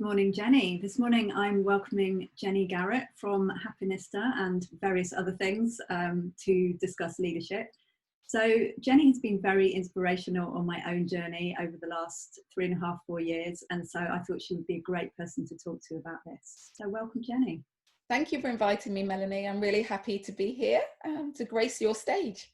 Good morning, Jenny. This morning I'm welcoming Jenny Garrett from Happenista and various other things to discuss leadership. So Jenny has been very inspirational on my own journey over the last 3.5, 4 years. And so I thought she would be a great person to talk to about this. So welcome, Jenny. Thank you for inviting me, Melanie. I'm really happy to be here to grace your stage.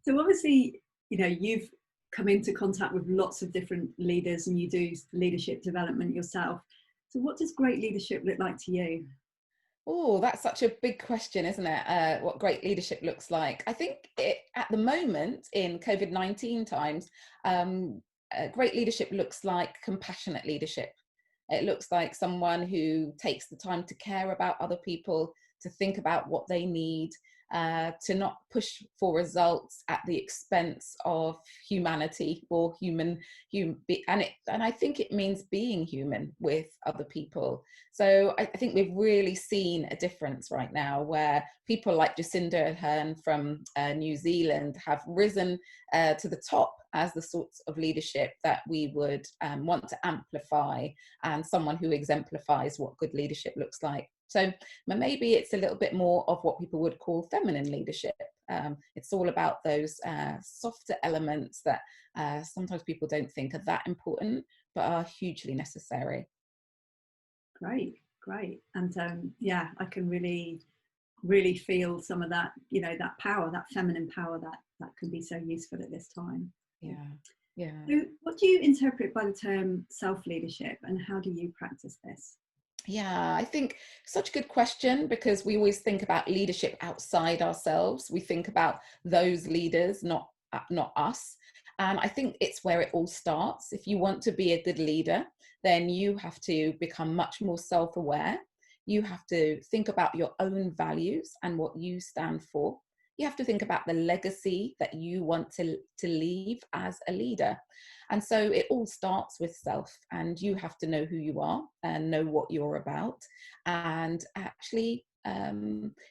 So obviously, you know, you've come into contact with lots of different leaders and you do leadership development yourself. So what does great leadership look like to you? Oh, that's such a big question, isn't it? What great leadership looks like. I think at the moment in COVID-19 times, great leadership looks like compassionate leadership. It looks like someone who takes the time to care about other people, to think about what they need, to not push for results at the expense of humanity or and I think it means being human with other people. So I think we've really seen a difference right now where people like Jacinda Ardern from New Zealand have risen to the top as the sorts of leadership that we would want to amplify, and someone who exemplifies what good leadership looks like. So maybe it's a little bit more of what people would call feminine leadership. It's all about those softer elements that sometimes people don't think are that important, but are hugely necessary. Great. And yeah, I can really feel some of that, you know, that power, that feminine power that can be so useful at this time. Yeah. So what do you interpret by the term self-leadership and how do you practice this? Yeah, I think such a good question, because we always think about leadership outside ourselves. We think about those leaders, not us. And I think it's where it all starts. If you want to be a good leader, then you have to become much more self-aware. You have to think about your own values and what you stand for. You have to think about the legacy that you want to leave as a leader. And so it all starts with self, and you have to know who you are and know what you're about, and actually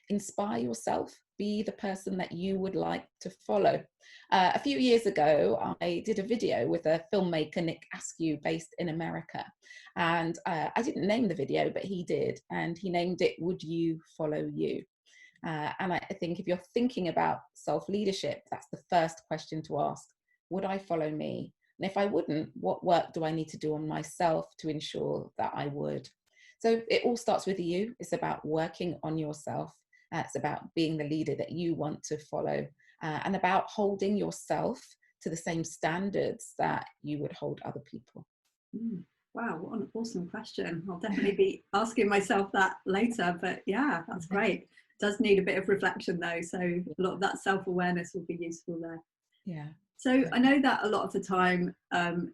inspire yourself, be the person that you would like to follow. A few years ago, I did a video with a filmmaker, Nick Askew, based in America. And I didn't name the video, but he did. And he named it, "Would You Follow You?" And I think if you're thinking about self-leadership, that's the first question to ask. Would I follow me? And if I wouldn't, what work do I need to do on myself to ensure that I would? So it all starts with you. It's about working on yourself. It's about being the leader that you want to follow, and about holding yourself to the same standards that you would hold other people. Wow, what an awesome question. I'll definitely be asking myself that later, but yeah, that's great. Does need a bit of reflection though, so a lot of that self-awareness will be useful there. Yeah. So I know that a lot of the time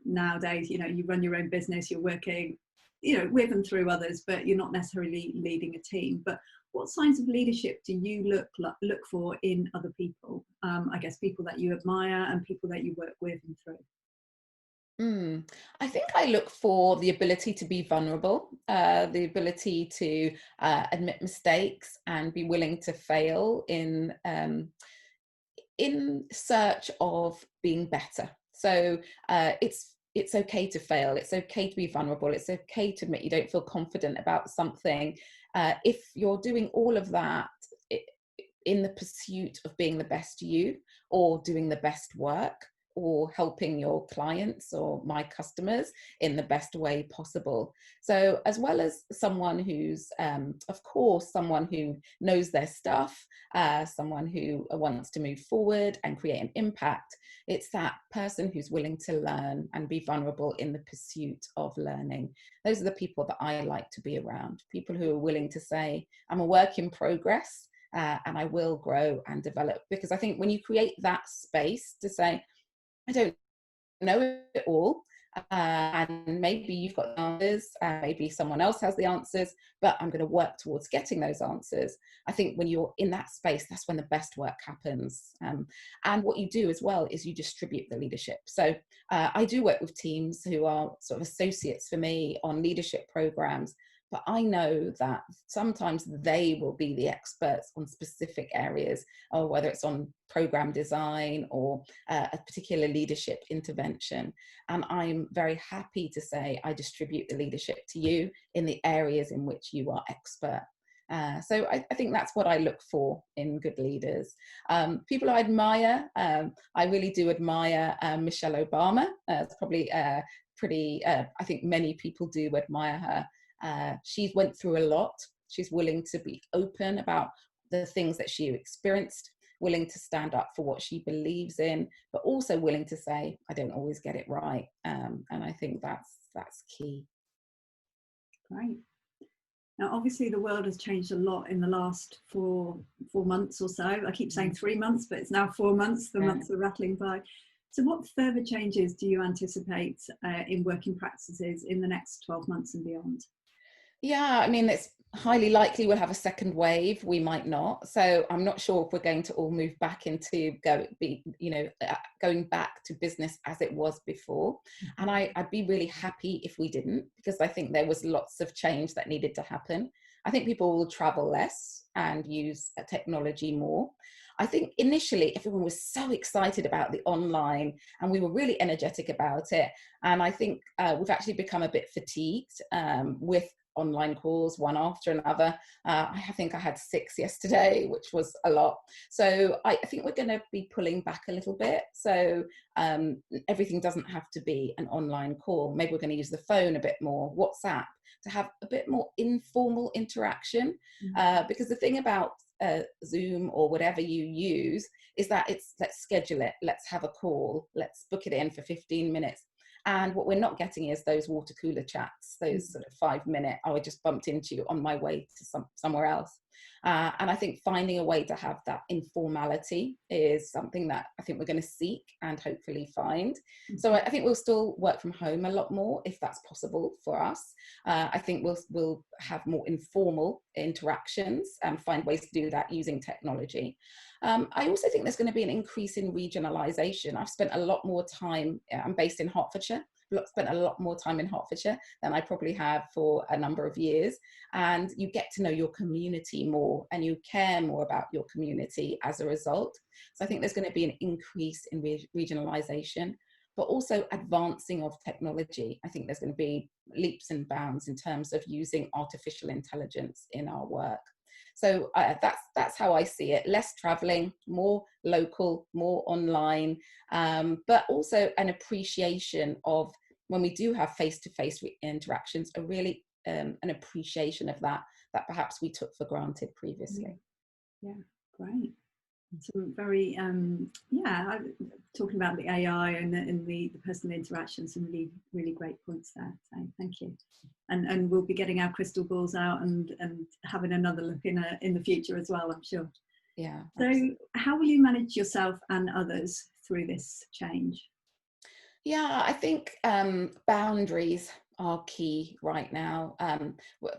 nowadays, you know, you run your own business, you're working, you know, with and through others, but you're not necessarily leading a team. But what signs of leadership do you look for in other people? I guess people that you admire and people that you work with and through. I think I look for the ability to be vulnerable, the ability to admit mistakes and be willing to fail in search of being better. So it's okay to fail. It's okay to be vulnerable. It's okay to admit you don't feel confident about something. If you're doing all of that in the pursuit of being the best you, or doing the best work, or helping your clients or my customers in the best way possible. So as well as someone who's, of course, someone who knows their stuff, someone who wants to move forward and create an impact, it's that person who's willing to learn and be vulnerable in the pursuit of learning. Those are the people that I like to be around, people who are willing to say, I'm a work in progress, and I will grow and develop. Because I think when you create that space to say, I don't know it all, and maybe you've got the answers, maybe someone else has the answers, but I'm going to work towards getting those answers. I think when you're in that space, that's when the best work happens. And what you do as well is you distribute the leadership. So I do work with teams who are sort of associates for me on leadership programs, but I know that sometimes they will be the experts on specific areas, or whether it's on program design or a particular leadership intervention. And I'm very happy to say I distribute the leadership to you in the areas in which you are expert. So I think that's what I look for in good leaders. People I admire, I really do admire Michelle Obama. It's probably pretty, I think many people do admire her. She went through a lot. She's willing to be open about the things that she experienced, willing to stand up for what she believes in, but also willing to say, I don't always get it right. And I think that's key. Great. Now, obviously, the world has changed a lot in the last four months or so. I keep saying 3 months, but it's now 4 months. The months are rattling by. So what further changes do you anticipate in working practices in the next 12 months and beyond? Yeah, I mean, it's highly likely we'll have a second wave. We might not. So I'm not sure if we're going to all move back into going back to business as it was before. And I'd be really happy if we didn't, because I think there was lots of change that needed to happen. I think people will travel less and use technology more. I think initially everyone was so excited about the online and we were really energetic about it. And I think we've actually become a bit fatigued with online calls one after another. I think I had 6 yesterday, which was a lot. So I think we're going to be pulling back a little bit. So everything doesn't have to be an online call. Maybe we're going to use the phone a bit more, WhatsApp, to have a bit more informal interaction. Because the thing about Zoom or whatever you use is that it's, let's schedule it, let's have a call, let's book it in for 15 minutes. And what we're not getting is those water cooler chats, those sort of 5-minute, oh, I just bumped into you on my way to somewhere else. And I think finding a way to have that informality is something that I think we're going to seek and hopefully find. So I think we'll still work from home a lot more if that's possible for us. I think we'll have more informal interactions and find ways to do that using technology. I also think there's going to be an increase in regionalisation. I've spent a lot more time, I'm based in Hertfordshire, spent a lot more time in Hertfordshire than I probably have for a number of years. And you get to know your community more and you care more about your community as a result. So I think there's going to be an increase in regionalisation, but also advancing of technology. I think there's going to be leaps and bounds in terms of using artificial intelligence in our work. So that's how I see it. Less traveling, more local, more online, but also an appreciation of when we do have face-to-face interactions, a really an appreciation of that perhaps we took for granted previously. Yeah, great. Some very, talking about the AI and the personal interaction, some really, really great points there. So thank you. And we'll be getting our crystal balls out and having another look in the future as well, I'm sure. Yeah. So absolutely. how will you manage yourself and others through this change? Yeah, I think boundaries are key right now.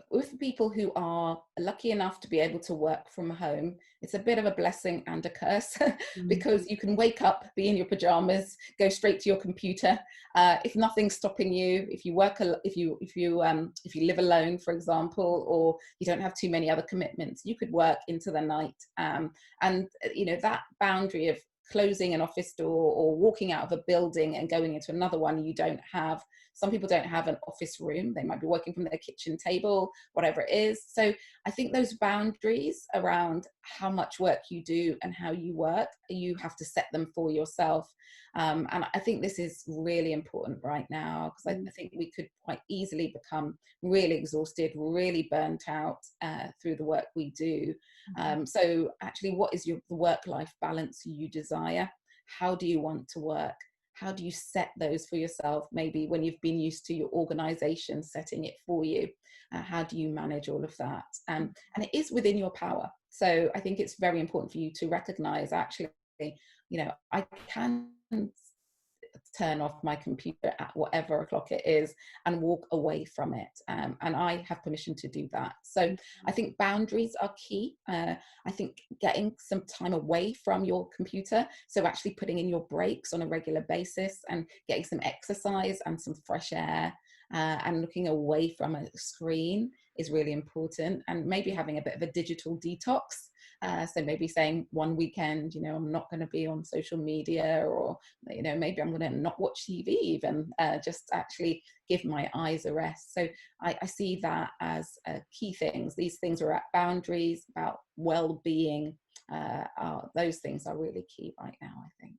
With people who are lucky enough to be able to work from home, it's a bit of a blessing and a curse because you can wake up, be in your pajamas, go straight to your computer. If nothing's stopping you, if you work, if you live alone, for example, or you don't have too many other commitments, you could work into the night. And that boundary of closing an office door or walking out of a building and going into another one you don't have. Some people don't have an office room. They might be working from their kitchen table, whatever it is. So I think those boundaries around how much work you do and how you work, you have to set them for yourself. And I think this is really important right now because I think we could quite easily become really exhausted, really burnt out through the work we do. So actually, what is the work-life balance you desire? How do you want to work? How do you set those for yourself? Maybe when you've been used to your organization setting it for you, how do you manage all of that? And it is within your power. So I think it's very important for you to recognize actually, I can turn off my computer at whatever o'clock it is and walk away from it. And I have permission to do that. So I think boundaries are key. I think getting some time away from your computer, so actually putting in your breaks on a regular basis and getting some exercise and some fresh air. and looking away from a screen is really important, and maybe having a bit of a digital detox. So maybe saying one weekend, I'm not going to be on social media, or, maybe I'm going to not watch TV even, just actually give my eyes a rest. So I see that as key things. These things are at boundaries, about well-being. Those things are really key right now, I think.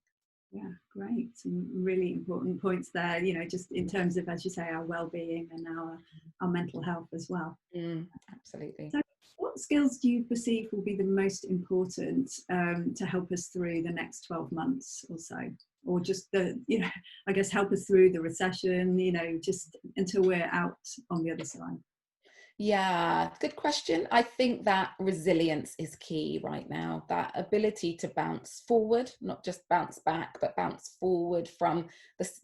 Yeah, great. Some really important points there, just in terms of, as you say, our well-being and our mental health as well. Absolutely. So what skills do you perceive will be the most important to help us through the next 12 months or so? Or just I guess help us through the recession, just until we're out on the other side? Yeah, good question. I think that resilience is key right now. That ability to bounce forward, not just bounce back, but bounce forward from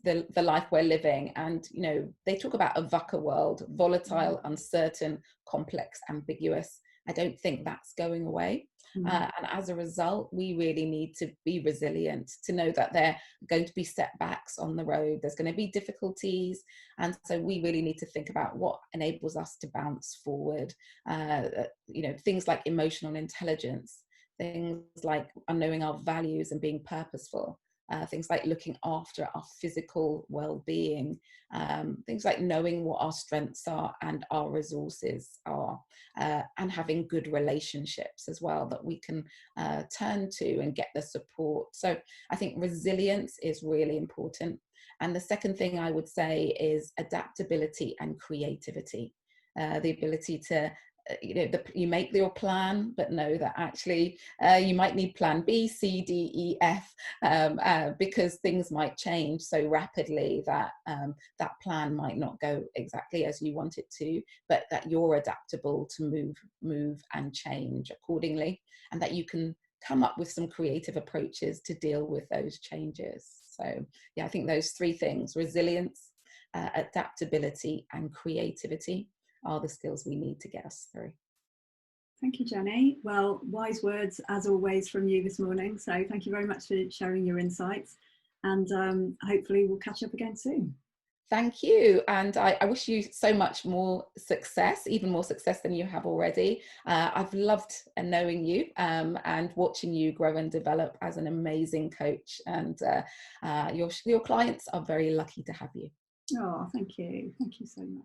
the life we're living. And, they talk about a VUCA world: volatile, uncertain, complex, ambiguous. I don't think that's going away. And as a result, we really need to be resilient, to know that there are going to be setbacks on the road. There's going to be difficulties. And so we really need to think about what enables us to bounce forward. Things like emotional intelligence, things like knowing our values and being purposeful. Things like looking after our physical well-being, things like knowing what our strengths are and our resources are, and having good relationships as well that we can turn to and get the support. So I think resilience is really important. And the second thing I would say is adaptability and creativity. The ability to you make your plan, but know that actually you might need plan B, C, D, E, F, because things might change so rapidly that that plan might not go exactly as you want it to, but that you're adaptable to move and change accordingly, and that you can come up with some creative approaches to deal with those changes. So yeah, I think those three things: resilience, adaptability, and creativity, are the skills we need to get us through. Thank you, Jenny. Well, wise words as always from you this morning. So thank you very much for sharing your insights, and hopefully we'll catch up again soon. Thank you. And I wish you so much more success, even more success than you have already. I've loved knowing you and watching you grow and develop as an amazing coach. And your clients are very lucky to have you. Oh, thank you. Thank you so much.